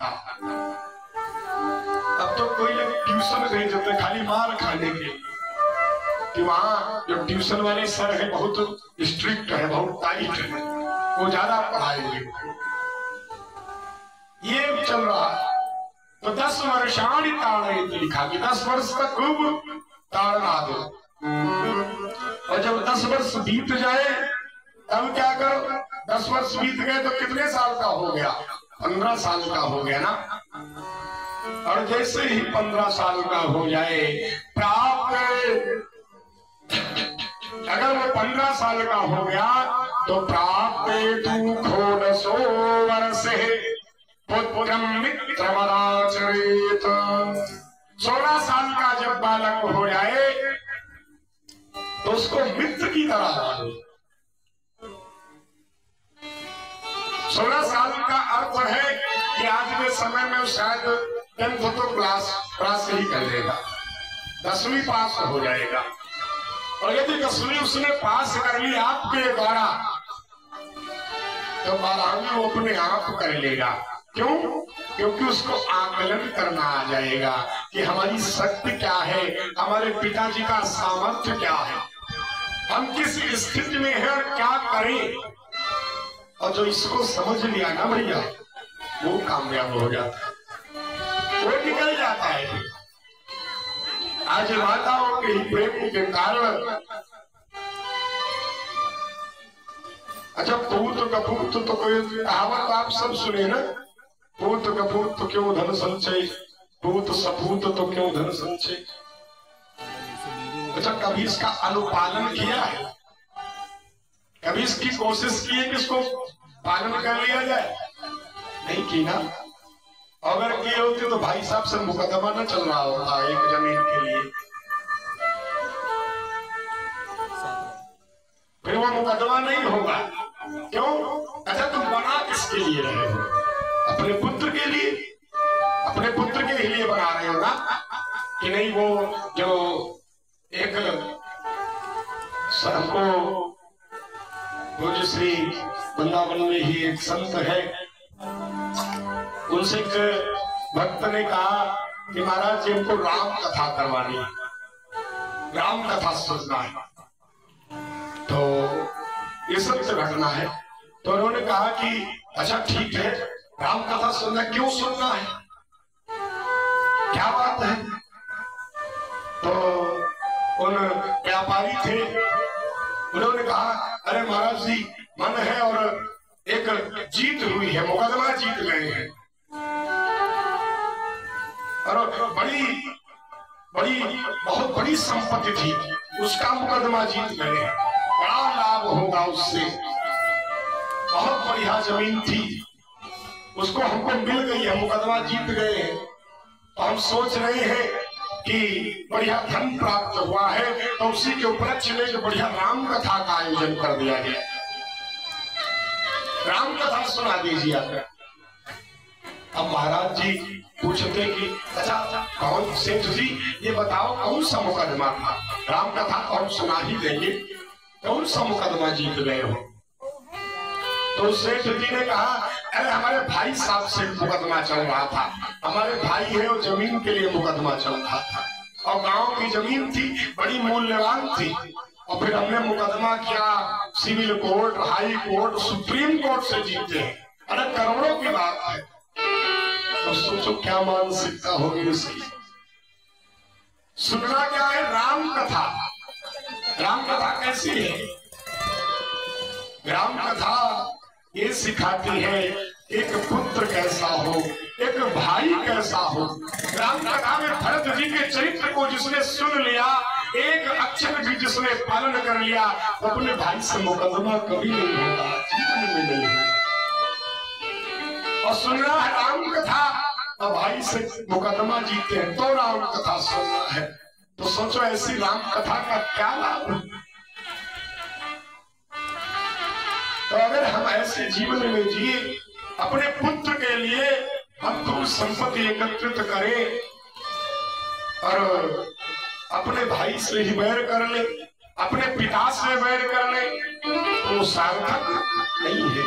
अब तो कोई लोग ट्यूशन भेज देते खाली मार खाने के, कि वहां जो ट्यूशन वाले सर है बहुत स्ट्रिक्ट है, बहुत टाइट है, वो ज्यादा पढ़ाएंगे। ये चल रहा है। तो 10 वर्षाणि ताड़यति लिखा कि 10 वर्ष तक खूब ताड़ना दो, और जब 10 वर्ष बीत जाए तब क्या करो? 10 वर्ष बीत गए तो कितने साल का हो गया? 15 साल का हो गया ना। और जैसे ही 15 साल का हो जाए प्राप्त, अगर वो 15 साल का हो गया तो प्राप्त तू खोड़सो वर्षे पुत्रम मित्रमदाचरेत। 16 साल का जब बालक हो जाए तो उसको मित्र की तरह मानो। 16 साल का अर्थ है कि आज के समय में शायद 10th तो क्लास ही कर लेगा, 10वीं पास हो जाएगा। और यदि 10वीं उसने पास कर ली आपके द्वारा तो 12वीं वो अपने आप कर लेगा। क्यों? क्योंकि उसको आकलन करना आ जाएगा कि हमारी शक्ति क्या है, हमारे पिताजी का सामर्थ्य क्या है, हम किस स्थिति में हैं और क्या करें। और जो इसको समझ लिया ना भैया, वो कामयाब हो जाता है, वो निकल जाता है। आज माताओं के ही प्रेम के कारण, अच्छा पूत कपूत तो कोई कहावत आप सब सुने ना, पूत कपूत तो क्यों धन संचय, पूत सपूत तो क्यों धन संचय। अच्छा कभी इसका अनुपालन किया है? कभी इसकी कोशिश की है कि इसको पालन कर लिया जाए? नहीं की ना। अगर किए होते तो भाई साहब से मुकदमा न चल रहा होता एक जमीन के लिए, फिर वो मुकदमा नहीं होगा। क्यों? अच्छा तुम बना किसके लिए रहे हो? अपने पुत्र के लिए, अपने पुत्र के लिए बना रहे हो ना, कि नहीं वो जो एक हमको पूज्य श्री वृंदावन में ही एक संत है, उनसे एक भक्त ने कहा कि महाराज जी हमको राम कथा करवानी है, राम कथा सुनना है। तो ये सत्य घटना है। तो उन्होंने कहा कि अच्छा ठीक है, राम कथा सुनना, क्यों सुनना है, क्या बात है? तो उन व्यापारी थे, उन्होंने कहा अरे महाराज जी मन है और एक जीत हुई है, मुकदमा जीत गए हैं, और बहुत बड़ी संपत्ति थी, उसका मुकदमा जीत गए हैं, बड़ा लाभ होगा उससे, बहुत बढ़िया जमीन थी, उसको हमको मिल गई है, मुकदमा जीत गए हैं। तो हम सोच रहे हैं कि बढ़िया धन प्राप्त हुआ है, तो उसी के उपलक्ष्य में जो बढ़िया राम कथा का आयोजन कर दिया गया, राम कथा सुना दीजिए आप। अब महाराज जी पूछते कि अच्छा कौन सेठ जी ये बताओ कौन सा मुकदमा था? राम कथा तो हम सुना ही देंगे, कौन सा मुकदमा जीत गए हो? तो सेठ जी ने कहा अरे हमारे भाई साहब से मुकदमा चल रहा था, हमारे भाई है और जमीन के लिए मुकदमा चल रहा था, और गांव की जमीन थी, बड़ी मूल्यवान थी, और फिर हमने मुकदमा किया, civil court, high court, supreme court से जीते। अरे करोड़ों की बात है। तो सोचो क्या मानसिकता होगी उसकी। सुनना क्या है? राम कथा। राम कथा कैसी है? राम कथा ये सिखाती है एक पुत्र कैसा हो, एक भाई कैसा हो। राम कथा में भरत जी के चरित्र को जिसने सुन लिया, एक अक्षर भी जिसने पालन कर लिया, अपने भाई से मुकदमा कभी नहीं होगा, जीवन में नहीं होगा। और सुनना है राम कथा और भाई से मुकदमा जीते हैं, तो राम कथा सुनना है। तो सोचो ऐसी राम कथा का क्या लाभ है? तो अगर हम ऐसे जीवन में जिए, अपने पुत्र के लिए हम खूब संपत्ति एकत्रित करें और अपने भाई से ही बैर कर ले, अपने पिता से बैर कर ले, तो सार्थक नहीं है।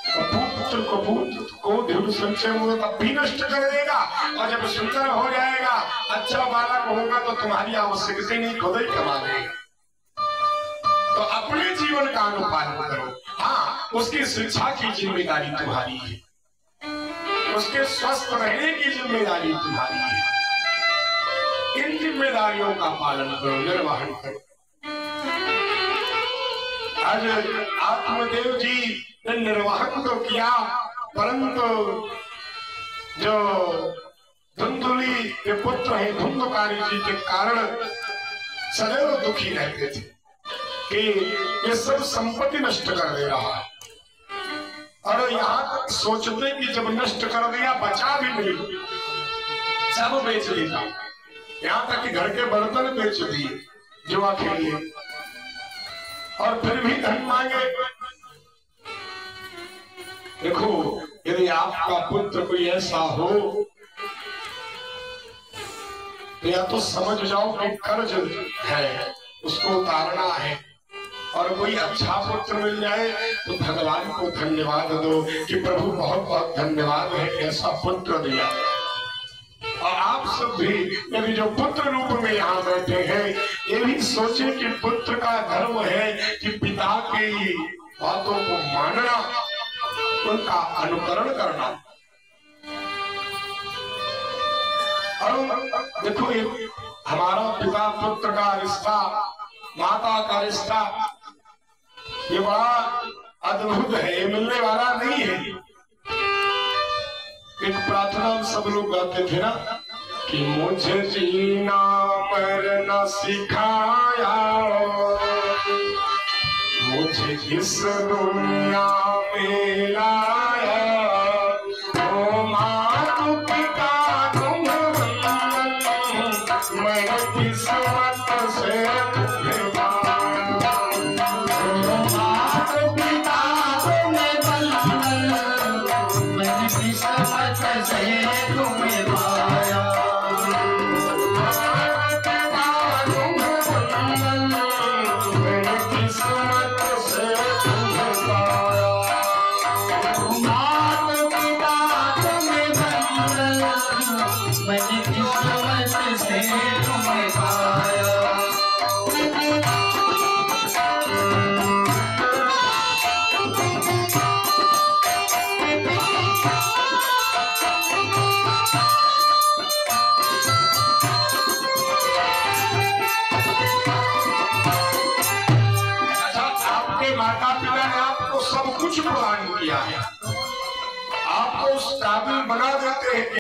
कपूत को दृढ़ संचय होगा तब भी नष्ट कर देगा, और जब सुंदर हो जाएगा, अच्छा बालक होगा तो तुम्हारी आवश्यकता नहीं, खुद ही कमा देगा। तो अपने जीवन का अनुपालन करो। हाँ, उसकी शिक्षा की जिम्मेदारी तुम्हारी है, उसके स्वस्थ रहने की जिम्मेदारी तुम्हारी है। इन जिम्मेदारियों का पालन करो, निर्वहन करो। आज आत्मदेव जी ने निर्वहन तो किया, परंतु जो धुंधुली के पुत्र हैं धुंधकारी जी के कारण सदैव दुखी रहते थे कि ये सब संपत्ति नष्ट कर दे रहा है, और यहाँ तक सोचते कि जब नष्ट कर दिया बचा भी नहीं, सब बेच देता, यहाँ तक कि घर के बर्तन बेच दिए जुआ खेलिए, और फिर भी धन मांगे। देखो, यदि आपका पुत्र कोई ऐसा हो तो या तो समझ जाओ कि कर्ज है, उसको उतारना है, और कोई अच्छा पुत्र मिल जाए तो भगवान को धन्यवाद दो कि प्रभु बहुत बहुत धन्यवाद है ऐसा पुत्र दिया। और आप सब भी यदि जो पुत्र रूप में यहाँ बैठे हैं, ये भी सोचे कि पुत्र का धर्म है कि पिता की बातों को मानना, उनका अनुकरण करना। और देखो, ये हमारा पिता पुत्र का रिश्ता, माता का रिश्ता, ये बड़ा अद्भुत है, ये मिलने वाला नहीं है। एक प्रार्थना हम सब लोग गाते थे ना कि मुझे जीना मरना सिखाया, मुझे इस दुनिया में लाया, ओ माँ पिता तुम मैं किस्मत से तुम्हें पाया, ओ माँ पिता तुम्हें मैं किस्मत से तुम्हें पाया, प्रदान किया है, आपको उस काबिल बना देते हैं।